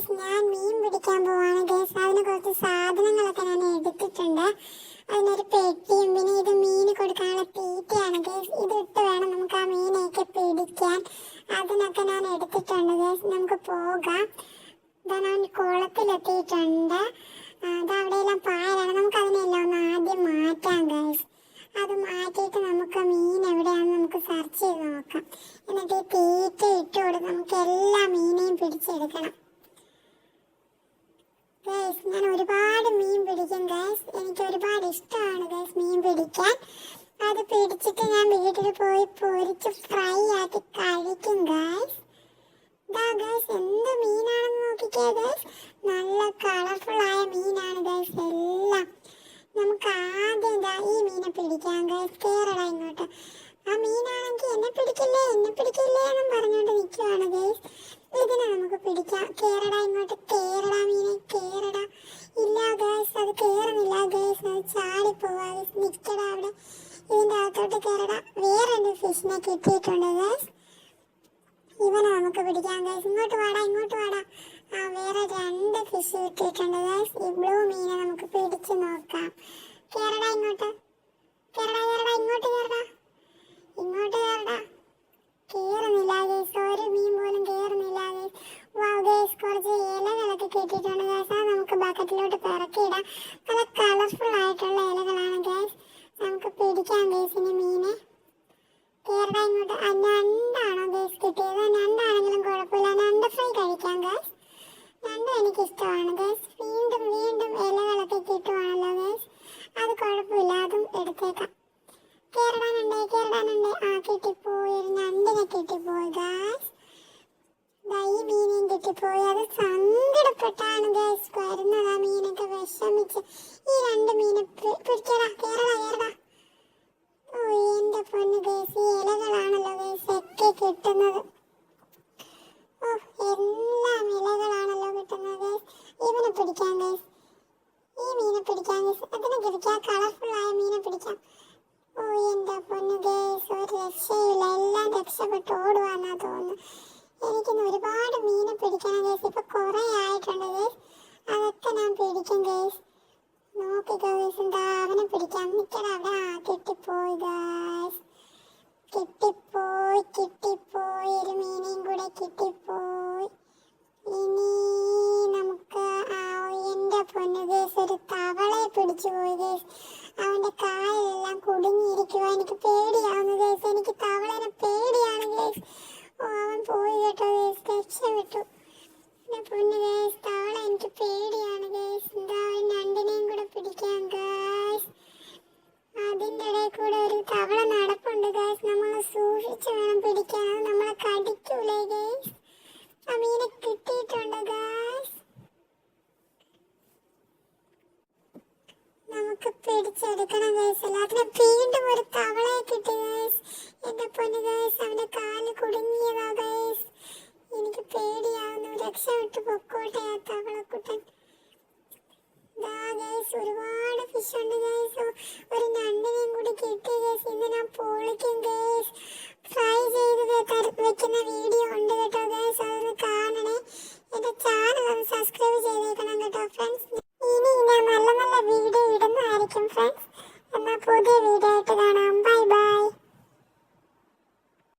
Guys, ഞാൻ മീൻ പിടിക്കാൻ പോവാണ് ഗൈസ്. അതിന് കുറച്ച് സാധനങ്ങളൊക്കെ ഞാൻ എടുത്തിട്ടുണ്ട്. അതിനൊരു പെട്ടിയും പിന്നെ ഇത് മീന് കൊടുക്കാനുള്ള തീറ്റയാണ് ഗൈസ്. ഇതിട്ട് വേണം നമുക്ക് ആ മീനെയൊക്കെ പിടിക്കാൻ. അതിനൊക്കെ ഞാൻ എടുത്തിട്ടുണ്ട് ഗൈസ്. നമുക്ക് പോകാം. ഇതാ ഞാൻ കുളത്തിലെത്തിയിട്ടുണ്ട്. അതവിടെയെല്ലാം പായലാണ്. നമുക്ക് അതിനെല്ലാം ഒന്ന് ആദ്യം മാറ്റാം ഗൈസ്. അത് മാറ്റിയിട്ട് നമുക്ക് മീൻ എവിടെയാണെന്ന് നമുക്ക് സെർച്ച് ചെയ്ത് നോക്കാം. എന്നിട്ട് ഈ തീറ്റ ഇട്ട് കൊടുത്ത് നമുക്ക് എല്ലാ മീനെയും പിടിച്ചെടുക്കണം ഗൈസ്. ഞാൻ ഒരുപാട് മീൻ പിടിക്കും ഗൈസ്. എനിക്ക് ഒരുപാട് ഇഷ്ടമാണ് ഗൈസ് മീൻ പിടിക്കാൻ. അത് പിടിച്ചിട്ട് ഞാൻ വീട്ടിൽ പോയി പൊരിച്ച് ഫ്രൈ ആക്കി കഴിക്കും ഗൈസ്. ഇതാ ഗൈസ്, എന്ത് മീനാണെന്ന് നോക്കിക്കേ ഗൈസ്. നല്ല കളർഫുൾ ആയ മീനാണ് ഗൈസ് എല്ലാം. നമുക്ക് ആദ്യം ഇതാ ഈ മീനെ പിടിക്കാം ഗൈസ്. കേരള ഇങ്ങോട്ട്. ആ മീനാണെങ്കിൽ എന്നെ പിടിക്കില്ലേ എന്നും പറഞ്ഞുകൊണ്ട് നിൽക്കുവാണ് ഗൈസ്. ഇതിനെ നമുക്ക് പിടിക്കാം. കേരള ഇങ്ങോട്ട്. കേരള മീനെ കേരള. ഇല്ല ഗൈസ്, അത് കേറുന്നില്ല ഗൈസ്. അത് ചാടിപ്പോവാ ഗൈസ്. നിൽക്കടാ അവിടെ. ഇതിൻ്റെ അകത്തോട്ട് കേരള. വേറൊരു ഫിഷിനെ കിട്ടിയിട്ടുണ്ട് ഗൈസ്. ഇവനെ നമുക്ക് പിടിക്കാം ഗൈസ്. ഇങ്ങോട്ട് വാടാ. വേറെ 2 ഫിഷ് കിട്ടിയിട്ടുണ്ട് ഗൈസ്. ഈ ബ്ലൂ മീനെ നമുക്ക് പിടിച്ച് നോക്കാം. കേരള ഇങ്ങോട്ട്. കേരള ഇങ്ങോട്ട് കേരള. കേറുന്നില്ല ഗൈസ്. ഒരു മീൻ പോലും കേറുന്നില്ല ഗൈസ്. വാവ് ഗൈസ്, കുറച്ച് ഇലകളൊക്കെ കിട്ടിയിട്ടുണ്ട് ഗൈസ്. അത് നമുക്ക് ബക്കറ്റിലോട്ട് പിറക്കിയിടാം. നല്ല കളർഫുൾ ആയിട്ടുള്ള ഇലകളാണ് ഗൈസ്. നമുക്ക് പിടിക്കാം ഗൈസ് ഇനി മീനെ. കേരള ഇങ്ങോട്ട്. ഞണ്ടാണോ ഗൈസ് കിട്ടിയത്? ഞണ്ടാണെങ്കിലും കുഴപ്പമില്ല. ഞണ്ട് ഫ്രൈ കഴിക്കാം ഗൈസ്. ഞണ്ട് എനിക്കിഷ്ടമാണ് ഗൈസ്. വീണ്ടും ഇലകളൊക്കെ കിട്ടുവാണല്ലോ ഗൈസ്. അത് കുഴപ്പമില്ല, അതും എടുത്തേക്കാം. കേരളാനുണ്ട്. കിട്ടിപ്പോയി. ഒരു ഞണ്ടിനെ കിട്ടിപ്പോയി ഗൈസ്. ഈ മീനെയും കിട്ടിപ്പോയി. അത് സങ്കടപ്പെട്ടാണ് ഗൈസ് വരുന്നത്. ആ മീനൊക്കെ വിഷമിച്ച്. ഈ 2 മീനെ പിടിക്കടാ. കേരള. ഓ എൻ്റെ പൊന്ന് ഗൈസ്, ഈ ഇലകളാണല്ലോ ഗൈസ് ഒക്കെ കിട്ടുന്നത്. ഓ, എല്ലാം ഇലകളാണല്ലോ കിട്ടുന്നത് ഗൈസ്. ഇവനെ പിടിക്കാം ഗൈസ്. ഈ മീനെ പിടിക്കാം ഗൈസ്. അതിനെ പിടിക്കാം. കളർഫുൾ ആയ മീനെ പിടിക്കാം. ഓ എൻ്റെ പൊന്ന് ഗൈസ്, ഒരു രക്ഷയില്ല. എല്ലാം രക്ഷപ്പെട്ട് ഓടുവാന്നാ തോന്നുന്നു. എനിക്കിന്ന് ഒരുപാട് മീനെ പിടിക്കണം ഗൈസ്. ഇപ്പൊ കുറെ ആയിട്ടുണ്ട് ഗൈസ്. അതൊക്കെ ഞാൻ പിടിക്കും ഗൈസ്. നോക്കിക്കോ ഗൈസ്. എന്താ അവനെ പിടിക്കാം. നിൽക്കട അവിടെ. കിട്ടിപ്പോയി ഗൈസ്. കിട്ടിപ്പോയി. ഒരു മീനെയും കൂടെ കിട്ടിപ്പോയി. ഇനി നമുക്ക് എൻ്റെ പൊന്ന് ഗൈസ്, ഒരു തവളയെ പിടിച്ചു പോയി ഗൈസ്. അവൻ്റെ കാലെല്ലാം കുടുങ്ങിയിരിക്കുക. എനിക്ക് പേടിയാവുന്നു ഗൈസ്. എനിക്ക് തവളനെ പേടിയാണ് ഗൈസ്. ഓ, അവൻ പോയി കേട്ടോ ഗൈസ്. രക്ഷപ്പെട്ടു. എൻ്റെ പൊന്ന് ഗൈസ്, തവള എനിക്ക് പേടിയാണ് ഗൈസ്. എന്താ ഞണ്ടിനെയും കൂടെ പിടിക്കാം ഗൈസ്. അതിൻ്റെ ഇടയിൽ കൂടെ ഒരു തവള നടപ്പുണ്ട് ഗൈസ്. നമ്മൾ സൂക്ഷിച്ച് വേണം പിടിക്കാൻ. അത് നമ്മളെ കടിക്കൂലേ ഗൈസ്. ആ മീനെ കിട്ടിയിട്ടുണ്ട് ഗൈസ്. നമുക്ക് പിടിച്ചെടുക്കണം ഗൈസ്. എല്ലാത്തിനും വീണ്ടും ഒരു തവളയെ കിട്ടി ഗൈസ്. എൻ്റെ പൊന്ന് ഗൈസ്, അവൻ്റെ കാല് കുടുങ്ങിയതാ ഗൈസ്. എനിക്ക് പേടിയാവുന്നു. രക്ഷപ്പെട്ട് പൊക്കോട്ടെ ആ തവളക്കുട്ടൻ. ഗൈസ്, ഒരുപാട് ഫിഷ് ഉണ്ട് ഗൈസ്. ഒരു ഞണ്ടിനെയും കൂടി കിട്ടി ഗൈസ്. ഇന്ന് ഞാൻ പൊളിക്കും ഗൈസ്. ഫ്രൈ ചെയ്ത്